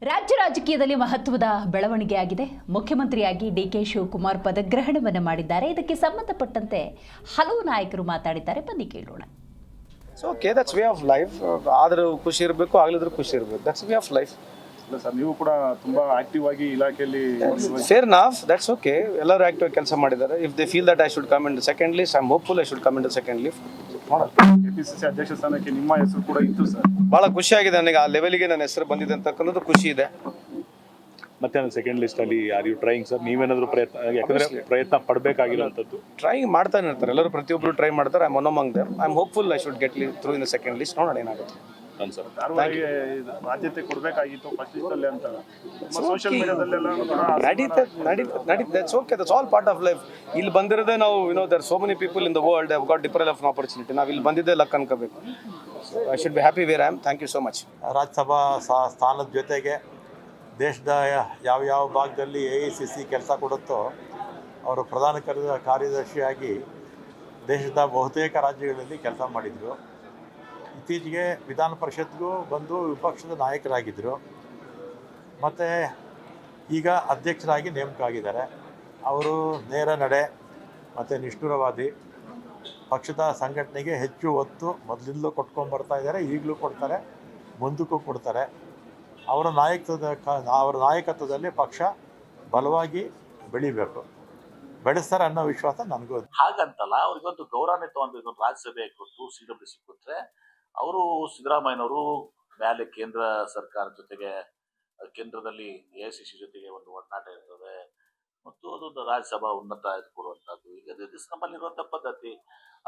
ರಾಜ್ಯ ರಾಜಕೀಯದಲ್ಲಿ ಮಹತ್ವದ ಬೆಳವಣಿಗೆಯಾಗಿದೆ. ಮುಖ್ಯಮಂತ್ರಿಯಾಗಿ ಡಿಕೆ ಶಿವಕುಮಾರ್ ಪದಗ್ರಹಣವನ್ನು ಮಾಡಿದ್ದಾರೆ. ಇದಕ್ಕೆ ಸಂಬಂಧಪಟ್ಟಂತೆ ಹಲವು ನಾಯಕರು ಮಾತಾಡಿದ್ದಾರೆ. ಬನ್ನಿ ಕೇಳೋಣ. Okay, that's way of life. ಆದರೂ ಖುಷಿ ಇರಬೇಕು, ಆಗಲಿದ್ರು ಖುಷಿ ಇರಬೇಕು. That's way of life. ಇಲ್ಲ ಸರ್, ನೀವು ಕೂಡ ತುಂಬಾ ಆಕ್ಟಿವ್ ಆಗಿ ಇಲಾಖೆಯಲ್ಲಿ ಫೇರ್ ನಾಫ್, ದಟ್ಸ್ ಓಕೆ. ಎಲ್ಲರೂ ಆಕ್ಟಿವ್ ಕೆಲಸ ಮಾಡಿದ್ದಾರೆ. If they feel that I should come in the second list, I am hopeful I should come in the second list. KPCC ಅಧ್ಯಕ್ಷ ಸ್ಥಾನಕ್ಕೆ ನಿಮ್ಮ ಹೆಸರು ಕೂಡ ಇತ್ತು ಸರ್. ಭಾಳ ಖುಷಿಯಾಗಿದೆ ನನಗೆ. ಆ ಲೆವೆಲ್ಗೆ ನನ್ನ ಹೆಸರು ಬಂದಿದೆ ಅಂತಕ್ಕಂಥದ್ದು ಖುಷಿ ಇದೆ. ಮತ್ತೆ ನಾನು ಸೆಕೆಂಡ್ ಲಿಸ್ಟ್ ಅಲ್ಲಿ ಆರ್ ಯು ಟ್ರೈಯಿಂಗ್ ಸರ್? ನೀವೇನಾದ್ರೂ ಪ್ರಯತ್ನ, ಯಾಕಂದ್ರೆ ಪ್ರಯತ್ನ ಪಡಬೇಕಾಗಿರೋಂಥದ್ದು ಟ್ರೈ ಮಾಡ್ತಾನೆ ಇರ್ತಾರೆ ಎಲ್ಲರೂ, ಪ್ರತಿಯೊಬ್ಬರು ಟ್ರೈ ಮಾಡ್ತಾರೆ. I am one among them. I am hopeful I should get through in the second list. ನೋಡೋಣ ಏನಾಗುತ್ತೆ. ಸರ್, ಧಾರವಾಡಿಗೆ ಆದ್ಯತೆ ಕೊಡಬೇಕಾಗಿತ್ತು ಫಸ್ಟ್ ಲಿಸ್ಟ್ ಅಲ್ಲಿ ಅಂತ ಸೋಷಿಯಲ್ ಮೀಡಿಯಾದಲ್ಲೆಲ್ಲ ನಡೀತದೆ. That's okay, that's all part of life. ಇಲ್ಲಿ ಬಂದಿರೋದೇ ನಾವು there so many people in the world have got different of opportunity. ನಾವು ಇಲ್ಲಿ ಬಂದಿದ್ದೇ ಲಕ್ ಅನ್ಕೋಬೇಕು. I should be happy where I am. Thank you so much. Rajya Sabha ಸ್ಥಾನದ ಜೊತೆಗೆ ದೇಶದ ಯಾವ ಭಾಗದಲ್ಲಿ AICC ಕೆಲಸ ಕೊಡುತ್ತೋ ಅವರು ಪ್ರಧಾನ ಕಾರ್ಯದರ್ಶಿಯಾಗಿ ದೇಶದ ಬಹುತೇಕ ರಾಜ್ಯಗಳಲ್ಲಿ ಕೆಲಸ ಮಾಡಿದರು. ಇತ್ತೀಚೆಗೆ ವಿಧಾನ ಪರಿಷತ್ಗೂ ಬಂದು ವಿಪಕ್ಷದ ನಾಯಕರಾಗಿದ್ದರು. ಮತ್ತು ಈಗ ಅಧ್ಯಕ್ಷರಾಗಿ ನೇಮಕ ಆಗಿದ್ದಾರೆ. ಅವರು ನೇರ ನಡೆ ಮತ್ತು ನಿಷ್ಠುರವಾದಿ, ಪಕ್ಷದ ಸಂಘಟನೆಗೆ ಹೆಚ್ಚು ಒತ್ತು ಮೊದಲಿಂದಲೂ ಕೊಟ್ಕೊಂಡ್ಬರ್ತಾ ಇದ್ದಾರೆ, ಈಗಲೂ ಕೊಡ್ತಾರೆ, ಮುಂದಕ್ಕೂ ಕೊಡ್ತಾರೆ. ಅವರ ನಾಯಕತ್ವದಲ್ಲಿ ಪಕ್ಷ ಬಲವಾಗಿ ಬೆಳಿಬೇಕು, ಬೆಳೆಸ್ತಾರೆ ಅನ್ನೋ ವಿಶ್ವಾಸ ನನಗೂ. ಹಾಗಂತಲ್ಲ, ಅವ್ರಿಗೊಂದು ಗೌರವನೇ ತಗೊಂಡು ರಾಜ್ಯಸಭೆ ಕೊಟ್ಟು CWC ಕೊಟ್ಟರೆ ಅವರು ಸಿದ್ದರಾಮಯ್ಯನವರು ಮೇಲೆ ಕೇಂದ್ರ ಸರ್ಕಾರ ಜೊತೆಗೆ, ಕೇಂದ್ರದಲ್ಲಿ AICC ಜೊತೆಗೆ ಒಂದು ಒಡನಾಟ ಇರ್ತದೆ ಮತ್ತು ಅದೊಂದು ರಾಜ್ಯಸಭಾ ಉನ್ನತ ಕೊಡುವಂಥದ್ದು. ಈಗ ನಮ್ಮಲ್ಲಿರುವಂಥ ಪದ್ಧತಿ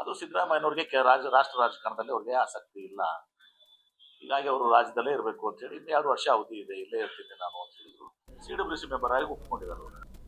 ಅದು. ಸಿದ್ದರಾಮಯ್ಯನವ್ರಿಗೆ ರಾಷ್ಟ್ರ ರಾಜಕಾರಣದಲ್ಲಿ ಅವ್ರಿಗೆ ಆಸಕ್ತಿ ಇಲ್ಲ. ಹೀಗಾಗಿ ಅವರು ರಾಜ್ಯದಲ್ಲೇ ಇರಬೇಕು ಅಂತೇಳಿ 2 ವರ್ಷ ಅವಧಿ ಇದೆ, ಇಲ್ಲೇ ಇರ್ತೀನಿ ನಾನು ಅಂತ ಹೇಳಿದ್ರು. CWC ಮೆಂಬರ್ ಆಗಿ ಒಪ್ಕೊಂಡಿದ್ದಾರೆ.